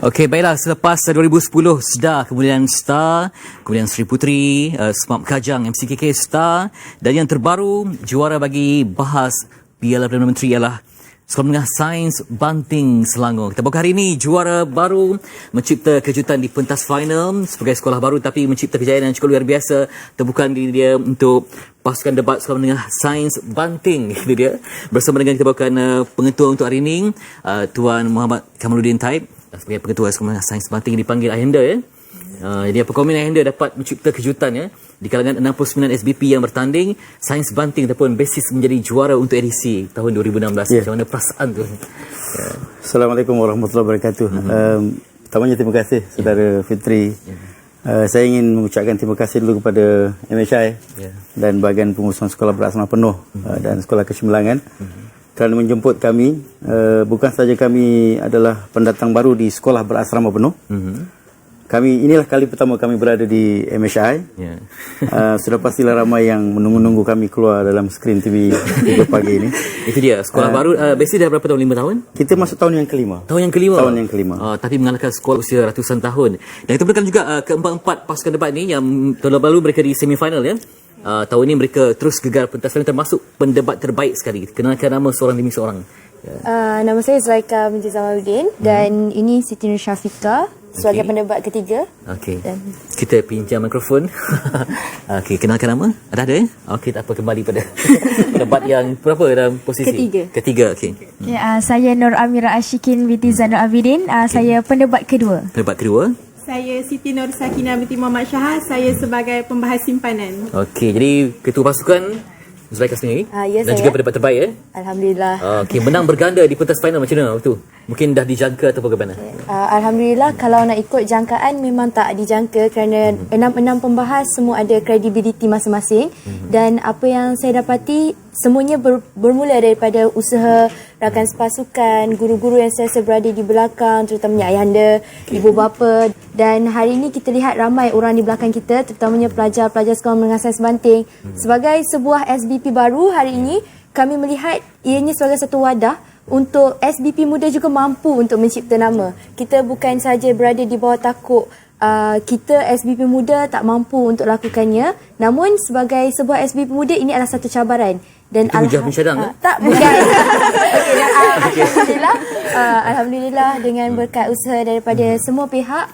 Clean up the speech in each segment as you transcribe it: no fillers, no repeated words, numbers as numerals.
Okey, baiklah. Selepas 2010 Sedar, kemudian Star, kemudian Sri Putri, Smart Kajang, MCKK Star, dan yang terbaru juara bagi bahas Piala Perdana Menteri ialah Sekolah Menengah Sains Banting Selangor. Kita buka hari ini juara baru mencipta kejutan di pentas final sebagai sekolah baru tapi mencipta kejayaan yang cukup luar biasa. Tepukan diri dia untuk pasukan debat Sekolah Menengah Sains Banting. Itu dia. Bersama dengan kita bawakan pengetua untuk hari ini, Tuan Muhammad Kamaluddin Taib sebagai pengetua Sekolah Menengah Sains Banting, dipanggil Ayahanda ya. Jadi apa komen Ayahanda dapat mencipta kejutan ya di kalangan 69 SBP yang bertanding Sains Banting ataupun basis menjadi juara untuk edisi tahun 2016. Macam mana perasaan tu? Assalamualaikum warahmatullahi wabarakatuh. Pertamanya terima kasih Saudara Fitri. Saya ingin mengucapkan terima kasih dulu kepada MHI dan bahagian pengurusan sekolah berasrama penuh dan sekolah kecemerlangan kerana menjemput kami. Bukan saja kami adalah pendatang baru di sekolah berasrama penuh. Inilah kali pertama kami berada di MHI. Sudah pastilah ramai yang menunggu-nunggu kami keluar dalam skrin TV 3 pagi ini. Itu dia, sekolah baru. Basic dah berapa tahun? 5 tahun? Kita masuk tahun yang kelima. Tahun yang kelima. Tapi mengalahkan sekolah usia ratusan tahun. Dan kita berikan juga keempat-empat pasukan debat ni yang tahun lalu mereka di semifinal ya. Tahun ini mereka terus gegar pentas final termasuk pendebat terbaik sekali. Kenalkan nama seorang demi seorang. Nama saya Zulaika binti Zamaluddin dan ini Siti Nur Syafiqah sebagai pendebat ketiga. Okey. Kita pinjam mikrofon. Okey, kenalkan nama. Ada ya? Okey, tak apa, kembali pada pendebat yang berapa dalam posisi? Ketiga, okey. Saya Nur Amira Ashikin binti Zainal Abidin. Saya pendebat kedua. Saya Siti Nur Sakinah binti Muhammad Syahal. Saya sebagai pembahas simpanan. Okey, jadi ketua pasukan Zulaika sendiri dan juga pendebat terbaik ya? Alhamdulillah. Okey, menang berganda di pentas final macam mana waktu? Mungkin dah dijangka atau bagaimana? Alhamdulillah, kalau nak ikut jangkaan memang tak dijangka kerana 6 pembahas semua ada kredibiliti masing-masing dan apa yang saya dapati semuanya bermula daripada usaha rakan sepasukan, guru-guru yang saya berada di belakang, terutamanya ayahanda, ibu bapa, dan hari ini kita lihat ramai orang di belakang kita, terutamanya pelajar-pelajar Sekolah Menengah Sains Banting. Sebagai sebuah SBP baru hari ini, kami melihat ianya sebagai satu wadah untuk SBP muda juga mampu untuk mencipta nama. Kita bukan saja berada di bawah takuk kita SBP muda tak mampu untuk lakukannya, namun sebagai sebuah SBP muda ini adalah satu cabaran. Dan tak, bukan. Alhamdulillah dengan berkat usaha daripada semua pihak,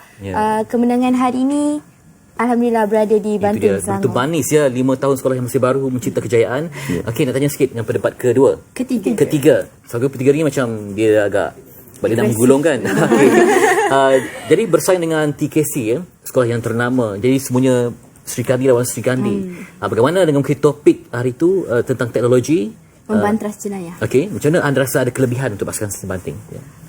kemenangan hari ini alhamdulillah berada di Banting Selangor. Betul manis ya, 5 tahun sekolah yang masih baru mencipta kejayaan. Okey, nak tanya sikit yang pendebat kedua. Ketiga. Sebagai ketiga ni macam dia agak sebab dia dah menggulung kan. Jadi bersaing dengan TKC ya, sekolah yang ternama. Jadi semuanya Sri Kandi lawan Sri Kandi. Bagaimana dengan topik hari itu tentang teknologi Membantras jenayah. Okey, macam mana anda rasa ada kelebihan untuk pasukan Sains Banting?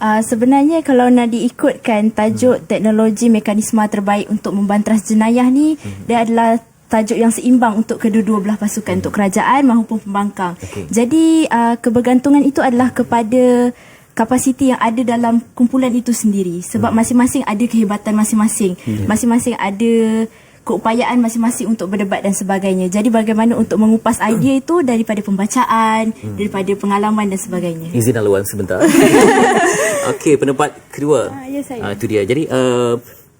Sebenarnya kalau nak diikutkan tajuk teknologi mekanisme terbaik untuk membantras jenayah ni, dia adalah tajuk yang seimbang untuk kedua-dua belah pasukan, untuk kerajaan maupun pembangkang. Jadi kebergantungan itu adalah kepada kapasiti yang ada dalam kumpulan itu sendiri. Sebab masing-masing ada kehebatan masing-masing. Masing-masing ada keupayaan masing-masing untuk berdebat dan sebagainya. Jadi bagaimana untuk mengupas idea itu daripada pembacaan, daripada pengalaman dan sebagainya. Izin haluan sebentar. Okey, pendapat kedua. Ya, saya. Itu dia. Jadi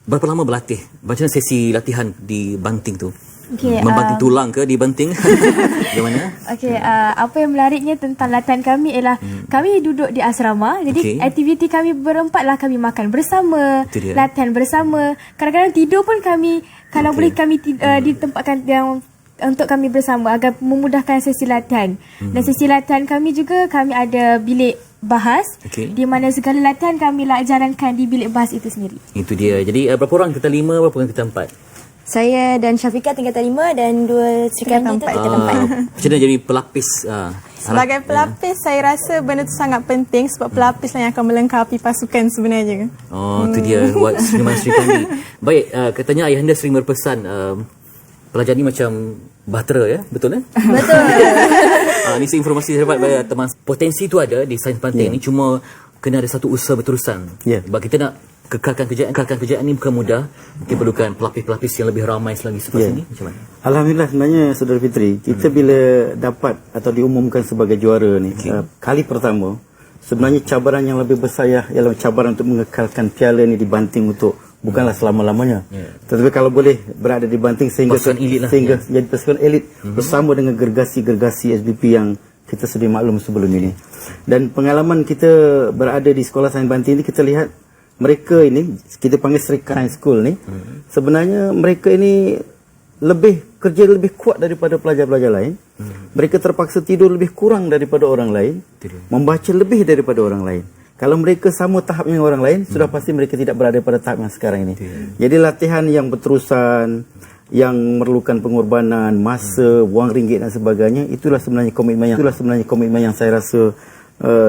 berapa lama berlatih? Macam mana sesi latihan di Banting tu? Membanting tulang ke di Banting? Bagaimana? Apa yang menariknya tentang latihan kami ialah kami duduk di asrama. Jadi aktiviti kami berempat lah, kami makan bersama, latihan bersama. Kadang-kadang tidur pun kami, kalau boleh kami ditempatkan yang untuk kami bersama agar memudahkan sesi latihan. Dan sesi latihan kami juga, kami ada bilik bahas di mana segala latihan kami jalankan di bilik bahas itu sendiri. Itu dia. Jadi berapa orang kita 5, berapa orang kita 4? Saya dan Syafiqah tingkatan 5 dan 2 Sri Kandi itu tingkatan 4. Macam mana jadi pelapis? Sebagai pelapis, saya rasa benda itu sangat penting sebab pelapis lah yang akan melengkapi pasukan sebenarnya. Itu dia buat Seniman Sri Kandi. Baik, katanya ayahanda sering berpesan pelajar ni macam bahtera ya, betul ya? Betul. Ini informasi saya dapat pada teman. Potensi tu ada di Sains Banting ni, cuma kena ada satu usaha berterusan. Sebab kita nak kekalkan kejayaan ni bukan mudah. Mungkin perlukan pelapis-pelapis yang lebih ramai lagi selepas ini. Macam mana? Alhamdulillah, sebenarnya Saudara Fitri, kita bila dapat atau diumumkan sebagai juara ni, kali pertama sebenarnya cabaran yang lebih besar ialah cabaran untuk mengekalkan piala ni di banting untuk bukanlah selama-lamanya. Tetapi kalau boleh berada di banting sehingga jadi pasukan elit bersama dengan gergasi-gergasi SBP yang kita sedia maklum sebelum ini. Dan pengalaman kita berada di sekolah sains banting ini, kita lihat mereka ini, kita panggil Serika Science School ni, sebenarnya mereka ini kerja lebih kuat daripada pelajar-pelajar lain. Mereka terpaksa tidur lebih kurang daripada orang lain, membaca lebih daripada orang lain. Kalau mereka sama tahap dengan orang lain, sudah pasti mereka tidak berada pada tahap yang sekarang ini. Jadi latihan yang berterusan, yang memerlukan pengorbanan, masa, wang ringgit dan sebagainya, itulah sebenarnya komitmen yang saya rasa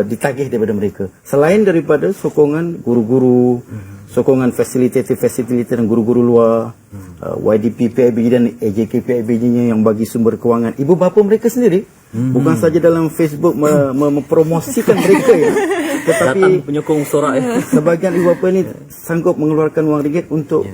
ditagih daripada mereka. Selain daripada sokongan guru-guru, sokongan fasilitator dan guru-guru luar, YDP PIBG dan AJK PIBG-nya yang bagi sumber kewangan, ibu bapa mereka sendiri, bukan saja dalam Facebook mempromosikan mereka ya, tetapi datang penyokong sorak sebahagian ibu bapa ni sanggup mengeluarkan wang ringgit untuk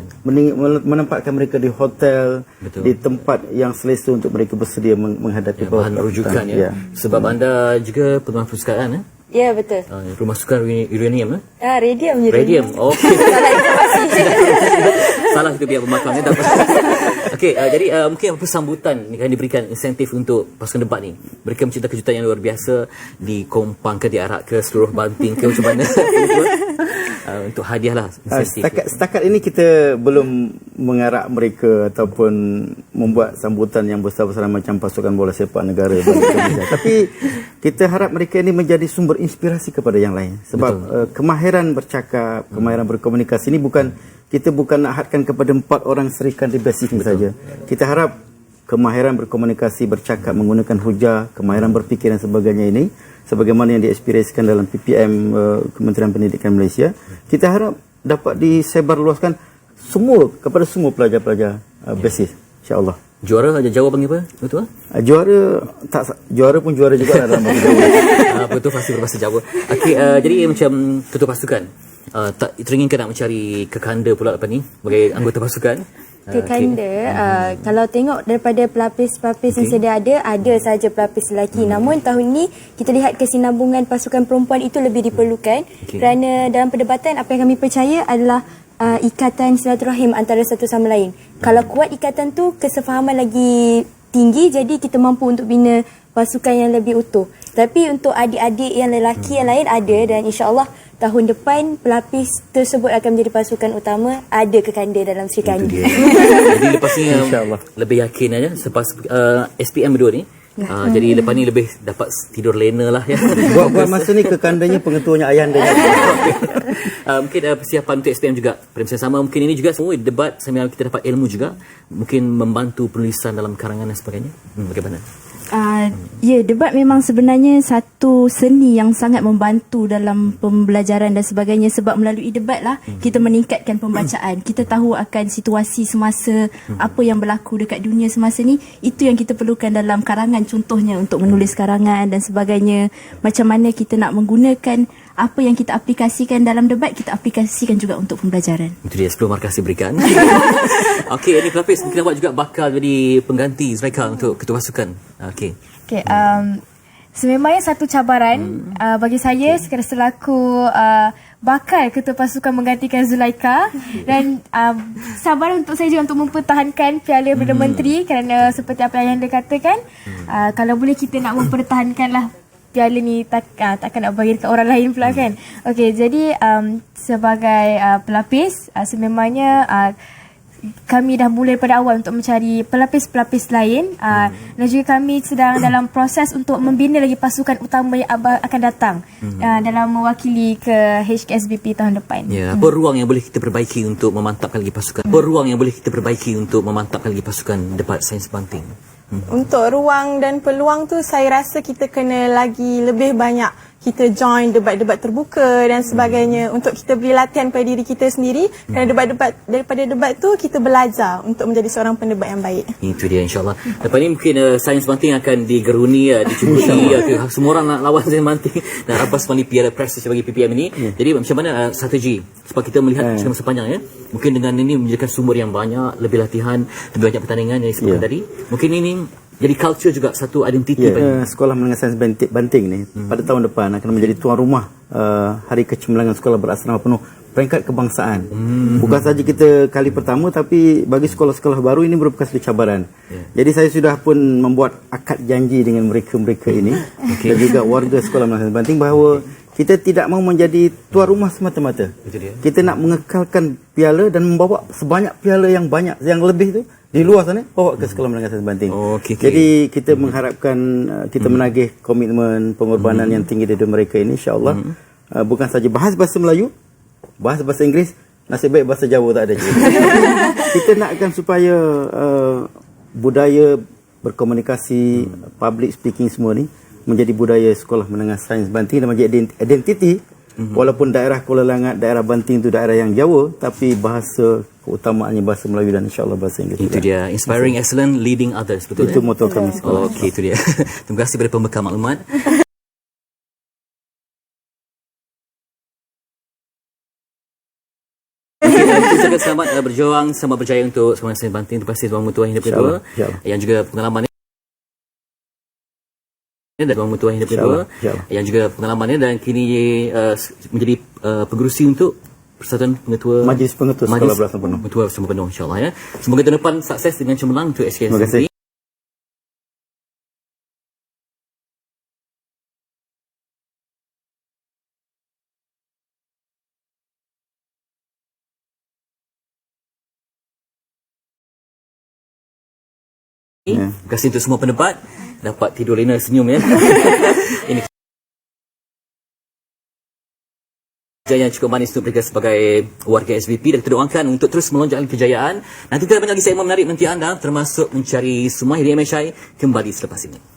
menempatkan mereka di hotel, di tempat yang selesa untuk mereka bersedia menghadapi bahan rujukan ya. Sebab anda juga pengurus perpustakaan Ya, betul. Rumah sukan uranium Radium je. Radium. Okey. Salah itu pihak pemakang tak apa. Okey, jadi mungkin apa sambutan ni kan diberikan insentif untuk pasukan debat ni. Mereka mencipta kejutan yang luar biasa, dikompang ke diarak ke seluruh banting ke macam mana. Untuk hadiah lah insentif. Setakat ini kita belum mengarak mereka ataupun membuat sambutan yang besar-besaran macam pasukan bola sepak negara. Tapi kita harap mereka ini menjadi sumber inspirasi kepada yang lain. Sebab kemahiran bercakap, kemahiran berkomunikasi ini kita bukan nak hadkan kepada 4 orang Serikandi di basic ini saja. Kita harap kemahiran berkomunikasi, bercakap, menggunakan hujah, kemahiran berfikir dan sebagainya ini, sebagaimana yang diekspresikan dalam PPM Kementerian Pendidikan Malaysia, kita harap dapat disebarluaskan kepada semua pelajar-pelajar basic, insya-Allah. Juara jawapan apa? Betul? Juara pun juara juga dalam bahasa Jawa. Betul, pasti berbahasa Jawa. Okey, jadi macam ketua pasukan tak teringinkan nak mencari kekanda pula lepas ni sebagai anggota pasukan. Kekanda, kalau tengok daripada pelapis-pelapis yang sedia ada saja pelapis lelaki. Namun tahun ni kita lihat kesinambungan pasukan perempuan itu lebih diperlukan kerana dalam perdebatan apa yang kami percaya adalah ikatan silaturahim antara satu sama lain. Kalau kuat ikatan tu, kesefahaman lagi tinggi, jadi kita mampu untuk bina pasukan yang lebih utuh. Tapi untuk adik-adik yang lelaki yang lain ada, dan insya-Allah tahun depan pelapis tersebut akan menjadi pasukan utama, ada kekanda dalam Serikandi. Jadi lepas ni lebih yakin aja selepas SPM berdua ni. Jadi lepas ni lebih dapat tidur lena lah ya. Buat masa ni kekandanya pengetuanya ayah anda. Mungkin persiapan untuk SPM juga pada masa sama, mungkin ini juga semua debat sambil kita dapat ilmu juga, mungkin membantu penulisan dalam karangan dan sebagainya. Bagaimana? Ya, debat memang sebenarnya satu seni yang sangat membantu dalam pembelajaran dan sebagainya, sebab melalui debat lah kita meningkatkan pembacaan. Kita tahu akan situasi semasa, apa yang berlaku dekat dunia semasa ni. Itu yang kita perlukan dalam karangan, contohnya untuk menulis karangan dan sebagainya. Macam mana kita nak menggunakan apa yang kita aplikasikan dalam debat, kita aplikasikan juga untuk pembelajaran. Itu dia 10 markah diberikan. Okey, ini pelapis mungkin awak juga bakal jadi pengganti Zulaikha untuk ketua pasukan. Okey. Sememangnya satu cabaran bagi saya selaku bakal ketua pasukan menggantikan Zulaikha, dan sabar untuk saya juga untuk mempertahankan Piala Perdana Menteri, kerana seperti apa yang anda katakan, kalau boleh kita nak mempertahankanlah piala ni, takkan nak bagi dekat orang lain pula kan. Okey, jadi sebagai pelapis, sememangnya kami dah mulai pada awal untuk mencari pelapis-pelapis lain, dan juga kami sedang dalam proses untuk membina lagi pasukan utama yang akan datang dalam mewakili ke HKSBP tahun depan. Ya, apa ruang yang boleh kita perbaiki untuk memantapkan lagi pasukan? Apa ruang yang boleh kita perbaiki untuk memantapkan lagi pasukan debat sains banting? Untuk ruang dan peluang tu, saya rasa kita kena lagi lebih banyak kita join debat-debat terbuka dan sebagainya, untuk kita beri latihan pada diri kita sendiri, kerana daripada debat tu kita belajar untuk menjadi seorang pendebat yang baik. Itu dia, insyaAllah. Lepas ni mungkin sains banting akan digeruni, dicuburi, semua orang nak lawan sains banting dan rapas mandi piala prestij bagi PPM ini. Jadi macam mana strategi sebab kita melihat masa panjang ya, mungkin dengan ini menjadikan sumber yang banyak, lebih latihan, lebih banyak pertandingan yang disebutkan tadi, mungkin ini Jadi culture juga satu identiti bagi Sekolah Menengah Sains Banting ni pada tahun depan akan menjadi tuan rumah Hari Kecemerlangan Sekolah Berasrama Penuh peringkat kebangsaan. Bukan saja kita kali pertama, tapi bagi sekolah-sekolah baru ini merupakan satu cabaran. Jadi saya sudah pun membuat akad janji dengan mereka-mereka ini dan juga warga Sekolah Menengah Sains Banting bahawa kita tidak mahu menjadi tuan rumah semata-mata. Kita nak mengekalkan piala dan membawa sebanyak piala yang banyak, yang lebih tu di luar sana, bawa ke Sekolah Menengah Sains Banting. Jadi kita mengharapkan kita menagih komitmen, pengorbanan yang tinggi dari mereka ini, insya-Allah. Bukan saja bahasa Melayu, bahasa Inggeris, nasib baik bahasa Jawa tak ada. Kita nakkan supaya budaya berkomunikasi, public speaking semua ni menjadi budaya Sekolah Menengah Sains Banting dan menjadi identiti. Walaupun daerah Kuala Langat, daerah Banting tu daerah yang Jawa, tapi bahasa keutamaannya bahasa Melayu dan insya-Allah bahasa Inggeris. Itu dia, inspiring excellent, leading others, betul? Itu moto kami sekolah. Okey, itu dia. Terima kasih kepada pembekal maklumat. Kita ucapkan selamat berjuang, selamat berjaya untuk Sekolah Sains Banting. Terima kasih Tuan Mutua Hindia kedua yang juga pengalamannya dan Tuan Mutua Hindia kedua yang juga pengalamannya dan kini menjadi pengerusi untuk Persatuan Pengetua Majlis Pengetua Sekolah Berasrama Penuh. Pengetua Bersama Penuh, insya-Allah ya. Semoga tahun depan sukses dengan cemerlang untuk SKS. Terima kasih. Terima kasih untuk semua pendebat. Dapat tidur lena senyum ya. Ini kerja yang cukup manis untuk mereka sebagai warga SVP, dan kita doakan untuk terus melonjakkan kejayaan. Nanti kita ada banyak lagi segmen menarik nanti anda, termasuk mencari semua di MSI kembali selepas ini.